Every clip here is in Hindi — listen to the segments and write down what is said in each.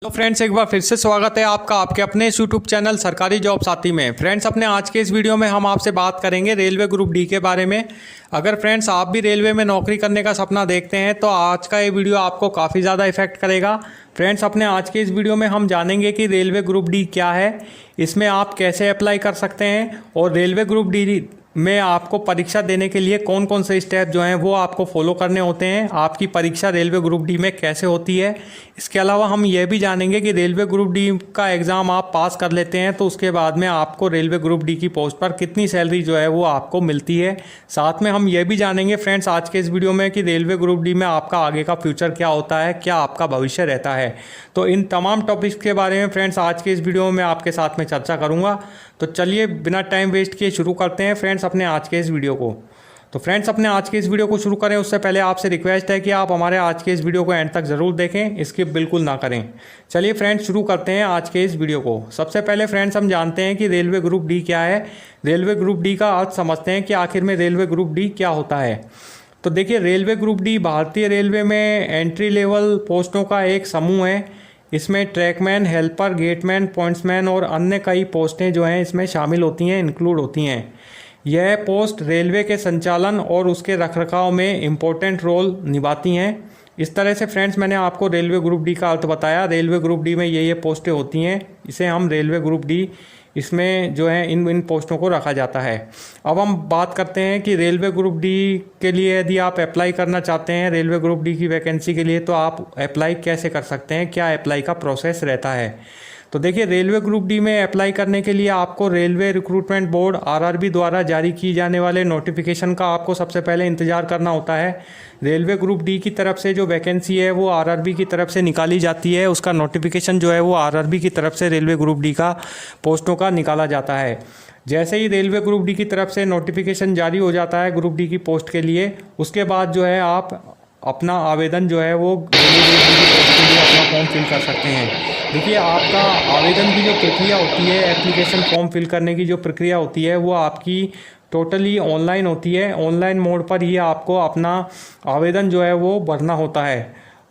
तो फ्रेंड्स एक बार फिर से स्वागत है आपका आपके अपने यूट्यूब चैनल सरकारी जॉब साथी में। फ्रेंड्स अपने आज के इस वीडियो में हम आपसे बात करेंगे रेलवे ग्रुप डी के बारे में। अगर फ्रेंड्स आप भी रेलवे में नौकरी करने का सपना देखते हैं तो आज का ये वीडियो आपको काफ़ी ज़्यादा इफेक्ट करेगा। फ्रेंड्स अपने आज के इस वीडियो में हम जानेंगे कि रेलवे ग्रुप डी क्या है, इसमें आप कैसे अप्लाई कर सकते हैं और रेलवे ग्रुप डी में आपको परीक्षा देने के लिए कौन कौन से स्टेप जो हैं वो आपको फॉलो करने होते हैं, आपकी परीक्षा रेलवे ग्रुप डी में कैसे होती है। इसके अलावा हम ये भी जानेंगे कि रेलवे ग्रुप डी का एग्ज़ाम आप पास कर लेते हैं तो उसके बाद में आपको रेलवे ग्रुप डी की पोस्ट पर कितनी सैलरी जो है वो आपको मिलती है। साथ में हम ये भी जानेंगे फ्रेंड्स आज के इस वीडियो में कि रेलवे ग्रुप डी में आपका आगे का फ्यूचर क्या होता है, क्या आपका भविष्य रहता है। तो इन तमाम टॉपिक्स के बारे में फ्रेंड्स आज के इस वीडियो में आपके साथ में चर्चा करूँगा। तो चलिए बिना टाइम वेस्ट किए शुरू करते हैं फ्रेंड्स अपने आज के इस वीडियो को। तो फ्रेंड्स अपने आज के इस वीडियो को शुरू करें उससे पहले आपसे रिक्वेस्ट है कि आप हमारे आज के इस वीडियो को एंड तक ज़रूर देखें, स्किप बिल्कुल ना करें। चलिए फ्रेंड्स शुरू करते हैं आज के इस वीडियो को। सबसे पहले फ्रेंड्स हम जानते हैं कि रेलवे ग्रुप डी क्या है। रेलवे ग्रुप डी का अर्थ समझते हैं कि आखिर में रेलवे ग्रुप डी क्या होता है। तो देखिए रेलवे ग्रुप डी भारतीय रेलवे में एंट्री लेवल पोस्टों का एक समूह है। इसमें ट्रैकमैन, हेल्पर, गेटमैन, पॉइंट्समैन और अन्य कई पोस्टें जो हैं इसमें शामिल होती हैं, इंक्लूड होती हैं। यह पोस्ट रेलवे के संचालन और उसके रखरखाव में इम्पोर्टेंट रोल निभाती हैं। इस तरह से फ्रेंड्स मैंने आपको रेलवे ग्रुप डी का अर्थ बताया। रेलवे ग्रुप डी में ये पोस्टें होती हैं, इसे हम रेलवे ग्रुप डी इसमें जो है इन पोस्टों को रखा जाता है। अब हम बात करते हैं कि रेलवे ग्रुप डी के लिए यदि आप अप्लाई करना चाहते हैं रेलवे ग्रुप डी की वैकेंसी के लिए तो आप अप्लाई कैसे कर सकते हैं, क्या अप्लाई का प्रोसेस रहता है। तो देखिए रेलवे ग्रुप डी में अप्लाई करने के लिए आपको रेलवे रिक्रूटमेंट बोर्ड आरआरबी द्वारा जारी की जाने वाले नोटिफिकेशन का आपको सबसे पहले इंतजार करना होता है। रेलवे ग्रुप डी की तरफ से जो वैकेंसी है वो आरआरबी की तरफ से निकाली जाती है, उसका नोटिफिकेशन जो है वो आरआरबी की तरफ से रेलवे ग्रुप डी का पोस्टों का निकाला जाता है। जैसे ही रेलवे ग्रुप डी की तरफ से नोटिफिकेशन जारी हो जाता है ग्रुप डी की पोस्ट के लिए, उसके बाद जो है आप अपना आवेदन जो है वो रेलवे ग्रुप डी की पोस्ट के लिए अपना फॉर्म फिल कर सकते हैं। देखिए आपका आवेदन की जो प्रक्रिया होती है, एप्लीकेशन फॉर्म फिल करने की जो प्रक्रिया होती है वो आपकी टोटली ऑनलाइन होती है। ऑनलाइन मोड पर ही आपको अपना आवेदन जो है वो भरना होता है।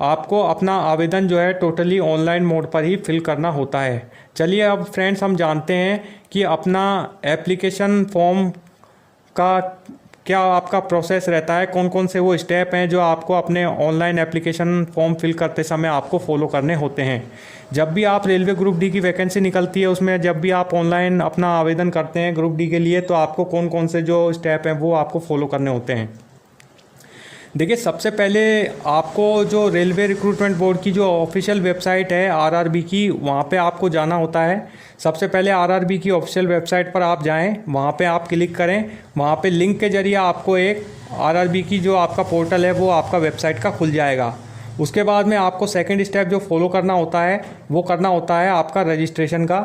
आपको अपना आवेदन जो है टोटली ऑनलाइन मोड पर ही फिल करना होता है। चलिए अब फ्रेंड्स हम जानते हैं कि अपना एप्लीकेशन फॉर्म का क्या आपका प्रोसेस रहता है, कौन कौन से वो स्टेप हैं जो आपको अपने ऑनलाइन एप्लीकेशन फॉर्म फिल करते समय आपको फॉलो करने होते हैं। जब भी आप रेलवे ग्रुप डी की वैकेंसी निकलती है उसमें जब भी आप ऑनलाइन अपना आवेदन करते हैं ग्रुप डी के लिए तो आपको कौन कौन से जो स्टेप हैं वो आपको फॉलो करने होते हैं। देखिए सबसे पहले आपको जो रेलवे रिक्रूटमेंट बोर्ड की जो ऑफिशियल वेबसाइट है आरआरबी की, वहाँ पे आपको जाना होता है। सबसे पहले आरआरबी की ऑफिशियल वेबसाइट पर आप जाएं, वहाँ पे आप क्लिक करें। वहाँ पे लिंक के जरिए आपको एक आरआरबी की जो आपका पोर्टल है वो आपका वेबसाइट का खुल जाएगा। उसके बाद में आपको सेकेंड स्टेप जो फॉलो करना होता है वो करना होता है आपका रजिस्ट्रेशन का।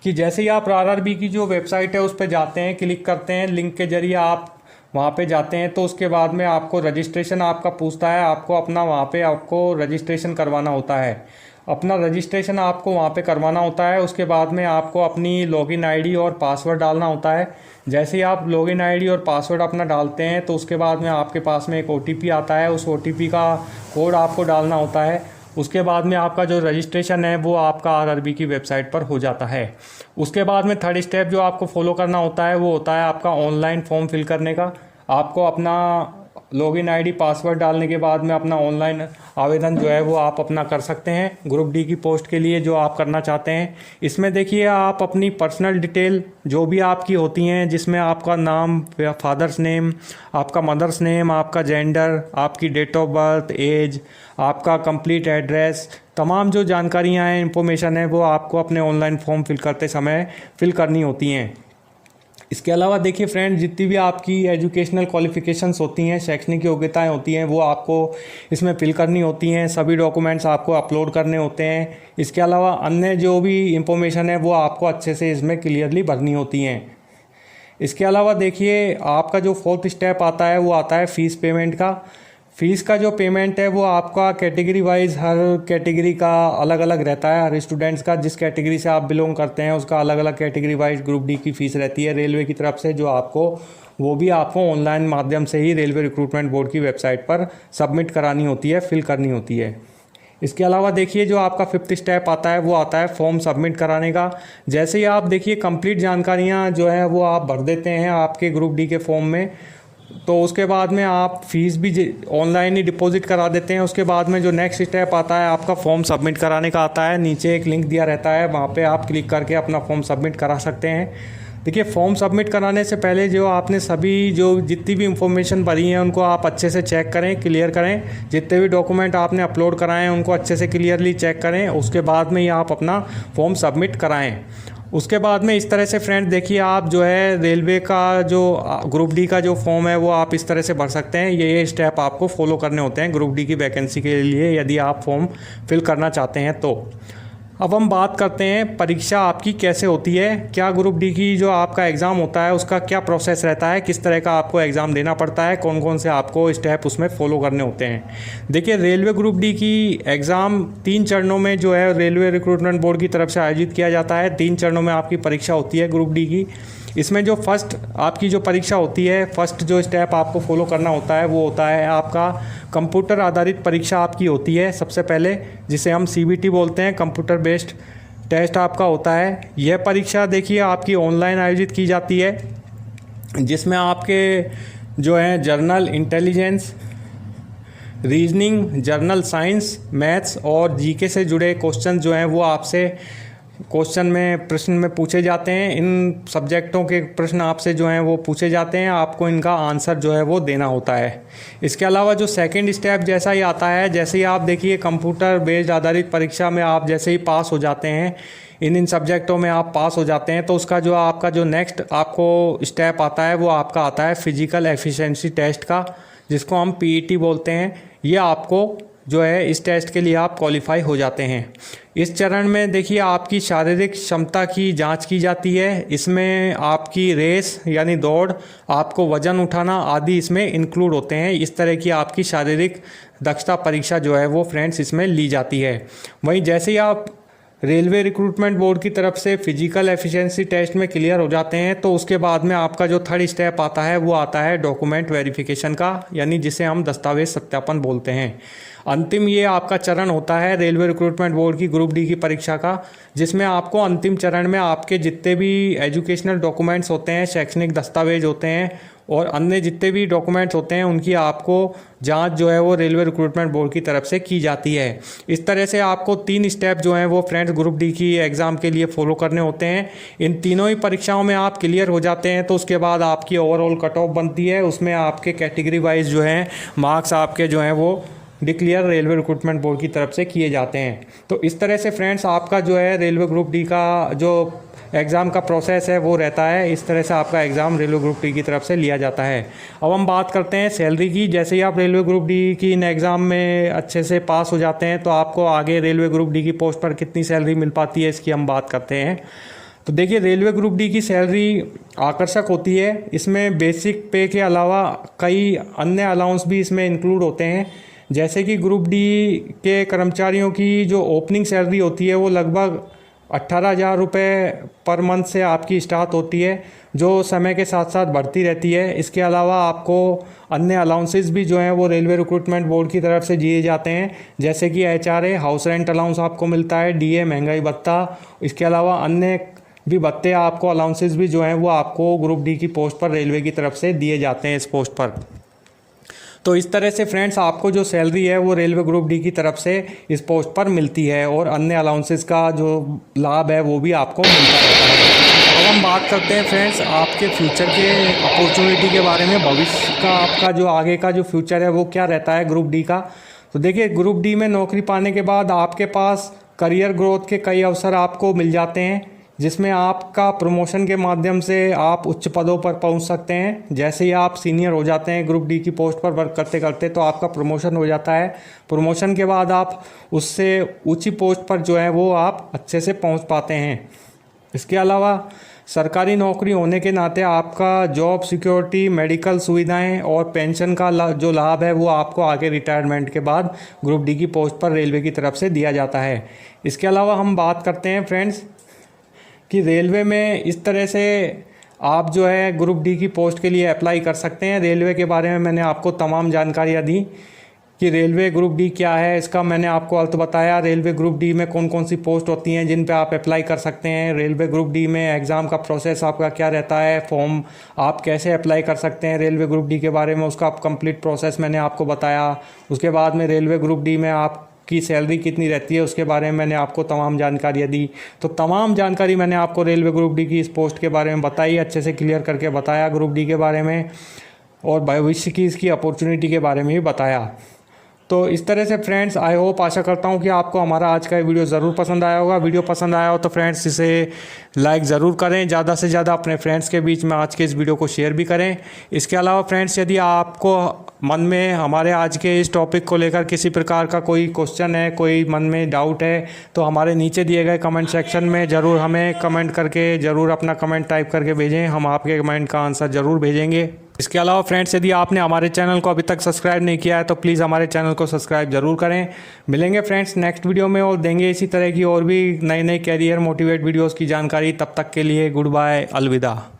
कि जैसे ही आप आरआरबी की जो वेबसाइट है उस पर जाते हैं, क्लिक करते हैं, लिंक के जरिए आप वहाँ पे जाते हैं तो उसके बाद में आपको रजिस्ट्रेशन आपका पूछता है। आपको अपना वहाँ पे आपको रजिस्ट्रेशन करवाना होता है। अपना रजिस्ट्रेशन आपको वहाँ पे करवाना होता है। उसके बाद में आपको अपनी लॉगिन आईडी और पासवर्ड डालना होता है। जैसे ही आप लॉगिन आईडी और पासवर्ड अपना डालते हैं तो उसके बाद में आपके पास में एक ओटीपी आता है, उस ओटीपी का कोड आपको डालना होता है। उसके बाद में आपका जो रजिस्ट्रेशन है वो आपका आरआरबी की वेबसाइट पर हो जाता है। उसके बाद में थर्ड स्टेप जो आपको फॉलो करना होता है वो होता है आपका ऑनलाइन फॉर्म फिल करने का। आपको अपना लॉगिन आईडी पासवर्ड डालने के बाद में अपना ऑनलाइन आवेदन जो है वो आप अपना कर सकते हैं ग्रुप डी की पोस्ट के लिए जो आप करना चाहते हैं। इसमें देखिए आप अपनी पर्सनल डिटेल जो भी आपकी होती हैं, जिसमें आपका नाम, फादर्स नेम, आपका मदर्स नेम, आपका जेंडर, आपकी डेट ऑफ बर्थ, एज, आपका कंप्लीट एड्रेस, तमाम जो जानकारियाँ हैं, इंफॉर्मेशन है वो आपको अपने ऑनलाइन फॉर्म फिल करते समय फिल करनी होती हैं। इसके अलावा देखिए फ्रेंड जितनी भी आपकी एजुकेशनल क्वालिफिकेशंस होती हैं, शैक्षणिक योग्यताएं होती हैं वो आपको इसमें फिल करनी होती हैं। सभी डॉक्यूमेंट्स आपको अपलोड करने होते हैं। इसके अलावा अन्य जो भी इंफॉर्मेशन है वो आपको अच्छे से इसमें क्लियरली भरनी होती हैं। इसके अलावा देखिए आपका जो फोर्थ स्टेप आता है वो आता है फ़ीस पेमेंट का। फ़ीस का जो पेमेंट है वो आपका कैटेगरी वाइज हर कैटेगरी का अलग अलग रहता है। हर स्टूडेंट्स का जिस कैटेगरी से आप बिलोंग करते हैं उसका अलग अलग कैटेगरी वाइज ग्रुप डी की फ़ीस रहती है रेलवे की तरफ से, जो आपको वो भी आपको ऑनलाइन माध्यम से ही रेलवे रिक्रूटमेंट बोर्ड की वेबसाइट पर सबमिट करानी होती है, फिल करनी होती है। इसके अलावा देखिए जो आपका 5th स्टेप आता है वो आता है फॉर्म सबमिट कराने का। जैसे ही आप देखिए कंप्लीट जानकारियाँ जो है वो आप भर देते हैं आपके ग्रुप डी के फॉर्म में, तो उसके बाद में आप फीस भी ऑनलाइन ही डिपॉजिट करा देते हैं। उसके बाद में जो नेक्स्ट स्टेप आता है आपका फॉर्म सबमिट कराने का आता है। नीचे एक लिंक दिया रहता है, वहाँ पे आप क्लिक करके अपना फॉर्म सबमिट करा सकते हैं। देखिए फॉर्म सबमिट कराने से पहले जो आपने सभी जो जितनी भी इंफॉर्मेशन भरी है उनको आप अच्छे से चेक करें, क्लियर करें। जितने भी डॉक्यूमेंट आपने अपलोड कराए हैं उनको अच्छे से क्लियरली चेक करें, उसके बाद में ही आप अपना फॉर्म सबमिट कराएं। उसके बाद में इस तरह से फ्रेंड देखिए आप जो है रेलवे का जो ग्रुप डी का जो फॉर्म है वो आप इस तरह से भर सकते हैं। ये स्टेप आपको फॉलो करने होते हैं ग्रुप डी की वैकेंसी के लिए, यदि आप फॉर्म फिल करना चाहते हैं तो। अब हम बात करते हैं परीक्षा आपकी कैसे होती है, क्या ग्रुप डी की जो आपका एग्ज़ाम होता है उसका क्या प्रोसेस रहता है, किस तरह का आपको एग्ज़ाम देना पड़ता है, कौन कौन से आपको स्टेप उसमें फॉलो करने होते हैं। देखिए रेलवे ग्रुप डी की एग्ज़ाम 3 चरणों में जो है रेलवे रिक्रूटमेंट बोर्ड की तरफ से आयोजित किया जाता है। 3 चरणों में आपकी परीक्षा होती है ग्रुप डी की। इसमें जो फर्स्ट आपकी जो परीक्षा होती है, फर्स्ट जो स्टेप आपको फॉलो करना होता है वो होता है आपका कंप्यूटर आधारित परीक्षा आपकी होती है सबसे पहले, जिसे हम CBT बोलते हैं, कंप्यूटर बेस्ड टेस्ट आपका होता है। यह परीक्षा देखिए आपकी ऑनलाइन आयोजित की जाती है, जिसमें आपके जो है journal intelligence, reasoning, journal science, maths और जीके से जुड़े क्वेश्चन जो हैं वो आपसे प्रश्न में पूछे जाते हैं। इन सब्जेक्टों के प्रश्न आपसे जो हैं वो पूछे जाते हैं, आपको इनका आंसर जो है वो देना होता है। इसके अलावा जो सेकंड स्टेप जैसा ही आता है, जैसे ही आप देखिए कंप्यूटर बेस्ड आधारित परीक्षा में आप जैसे ही पास हो जाते हैं, इन सब्जेक्टों में आप पास हो जाते हैं, तो उसका जो आपका जो नेक्स्ट आपको स्टेप आता है वो आपका आता है फिजिकल एफिशिएंसी टेस्ट का, जिसको हम PET बोलते हैं। ये आपको जो है इस टेस्ट के लिए आप क्वालिफाई हो जाते हैं। इस चरण में देखिए आपकी शारीरिक क्षमता की जांच की जाती है। इसमें आपकी रेस यानी दौड़, आपको वजन उठाना आदि इसमें इंक्लूड होते हैं। इस तरह की आपकी शारीरिक दक्षता परीक्षा जो है वो फ्रेंड्स इसमें ली जाती है। वहीं जैसे ही आप रेलवे रिक्रूटमेंट बोर्ड की तरफ से फिजिकल एफिशिएंसी टेस्ट में क्लियर हो जाते हैं, तो उसके बाद में आपका जो थर्ड स्टेप आता है वो आता है डॉक्यूमेंट वेरिफिकेशन का, यानी जिसे हम दस्तावेज सत्यापन बोलते हैं। अंतिम ये आपका चरण होता है रेलवे रिक्रूटमेंट बोर्ड की ग्रुप डी की परीक्षा का, जिसमें आपको अंतिम चरण में आपके जितने भी एजुकेशनल डॉक्यूमेंट्स होते हैं, शैक्षणिक दस्तावेज होते हैं और अन्य जितने भी डॉक्यूमेंट्स होते हैं उनकी आपको जांच जो है वो रेलवे रिक्रूटमेंट बोर्ड की तरफ से की जाती है। इस तरह से आपको 3 स्टेप जो हैं वो फ्रेंड्स ग्रुप डी की एग्ज़ाम के लिए फॉलो करने होते हैं। इन तीनों ही परीक्षाओं में आप क्लियर हो जाते हैं तो उसके बाद आपकी ओवरऑल कट ऑफ बनती है। उसमें आपके कैटेगरी वाइज जो हैं मार्क्स आपके जो हैं वो डिक्लेयर रेलवे रिक्रूटमेंट बोर्ड की तरफ से किए जाते हैं। तो इस तरह से फ्रेंड्स आपका जो है रेलवे ग्रुप डी का जो एग्ज़ाम का प्रोसेस है वो रहता है। इस तरह से आपका एग्ज़ाम रेलवे ग्रुप डी की तरफ से लिया जाता है। अब हम बात करते हैं सैलरी की। जैसे ही आप रेलवे ग्रुप डी की इन एग्ज़ाम में अच्छे से पास हो जाते हैं तो आपको आगे रेलवे ग्रुप डी की पोस्ट पर कितनी सैलरी मिल पाती है इसकी हम बात करते हैं। तो देखिए रेलवे ग्रुप डी की सैलरी आकर्षक होती है। इसमें बेसिक पे के अलावा कई अन्य अलाउंस भी इसमें इंक्लूड होते हैं। जैसे कि ग्रुप डी के कर्मचारियों की जो ओपनिंग सैलरी होती है वो लगभग 18,000 रुपये पर मंथ से आपकी स्टार्ट होती है, जो समय के साथ साथ बढ़ती रहती है। इसके अलावा आपको अन्य अलाउंसेस भी जो हैं वो रेलवे रिक्रूटमेंट बोर्ड की तरफ से दिए जाते हैं, जैसे कि HRA हाउस रेंट अलाउंस आपको मिलता है, DA महंगाई भत्ता। इसके अलावा अन्य भी भत्ते आपको अलाउंसेस भी जो हैं वो आपको ग्रुप डी की पोस्ट पर रेलवे की तरफ से दिए जाते हैं इस पोस्ट पर। तो इस तरह से फ्रेंड्स आपको जो सैलरी है वो रेलवे ग्रुप डी की तरफ से इस पोस्ट पर मिलती है और अन्य अलाउंसेस का जो लाभ है वो भी आपको मिलता रहता है। अब हम बात करते हैं फ्रेंड्स आपके फ्यूचर के अपॉर्चुनिटी के बारे में। भविष्य का आपका जो आगे का जो फ्यूचर है वो क्या रहता है ग्रुप डी का। तो देखिए ग्रुप डी में नौकरी पाने के बाद आपके पास करियर ग्रोथ के कई अवसर आपको मिल जाते हैं, जिसमें आपका प्रमोशन के माध्यम से आप उच्च पदों पर पहुंच सकते हैं। जैसे ही आप सीनियर हो जाते हैं ग्रुप डी की पोस्ट पर वर्क करते करते तो आपका प्रमोशन हो जाता है। प्रमोशन के बाद आप उससे ऊंची पोस्ट पर जो है वो आप अच्छे से पहुंच पाते हैं। इसके अलावा सरकारी नौकरी होने के नाते आपका जॉब सिक्योरिटी, मेडिकल सुविधाएं और पेंशन का जो लाभ है वो आपको आगे रिटायरमेंट के बाद ग्रुप डी की पोस्ट पर रेलवे की तरफ से दिया जाता है। इसके अलावा हम बात करते हैं फ्रेंड्स कि रेलवे में इस तरह से आप जो है ग्रुप डी की पोस्ट के लिए अप्लाई कर सकते हैं। रेलवे के बारे में मैंने आपको तमाम जानकारियाँ दी। कि रेलवे ग्रुप डी क्या है, इसका मैंने आपको अर्थ बताया। रेलवे ग्रुप डी में कौन कौन सी पोस्ट होती हैं जिन पे आप अप्लाई कर सकते हैं। रेलवे ग्रुप डी में एग्ज़ाम का प्रोसेस आपका क्या रहता है, फॉर्म आप कैसे अप्लाई कर सकते हैं रेलवे ग्रुप डी के बारे में, उसका कंप्लीट प्रोसेस मैंने आपको बताया। उसके बाद में रेलवे ग्रुप डी में आपकी सैलरी कितनी रहती है उसके बारे में मैंने आपको तमाम जानकारियाँ दी। तो तमाम जानकारी मैंने आपको रेलवे ग्रुप डी की इस पोस्ट के बारे में बताई, अच्छे से क्लियर करके बताया ग्रुप डी के बारे में, और भविष्य की इसकी अपॉर्चुनिटी के बारे में भी बताया। तो इस तरह से फ्रेंड्स, आई होप, आशा करता हूँ कि आपको हमारा आज का वीडियो ज़रूर पसंद आया होगा। वीडियो पसंद आया हो तो फ्रेंड्स इसे लाइक ज़रूर करें, ज़्यादा से ज़्यादा अपने फ्रेंड्स के बीच में आज के इस वीडियो को शेयर भी करें। इसके अलावा फ्रेंड्स, यदि आपको मन में हमारे आज के इस टॉपिक को लेकर किसी प्रकार का कोई क्वेश्चन है, कोई मन में डाउट है, तो हमारे नीचे दिए गए कमेंट सेक्शन में ज़रूर हमें कमेंट करके ज़रूर अपना कमेंट टाइप करके भेजें, हम आपके कमेंट का आंसर ज़रूर भेजेंगे। इसके अलावा फ्रेंड्स, यदि आपने हमारे चैनल को अभी तक सब्सक्राइब नहीं किया है तो प्लीज़ हमारे चैनल को सब्सक्राइब ज़रूर करें। मिलेंगे फ्रेंड्स नेक्स्ट वीडियो में और देंगे इसी तरह की और भी नए नए कैरियर मोटिवेट वीडियोस की जानकारी। तब तक के लिए गुड बाय, अलविदा।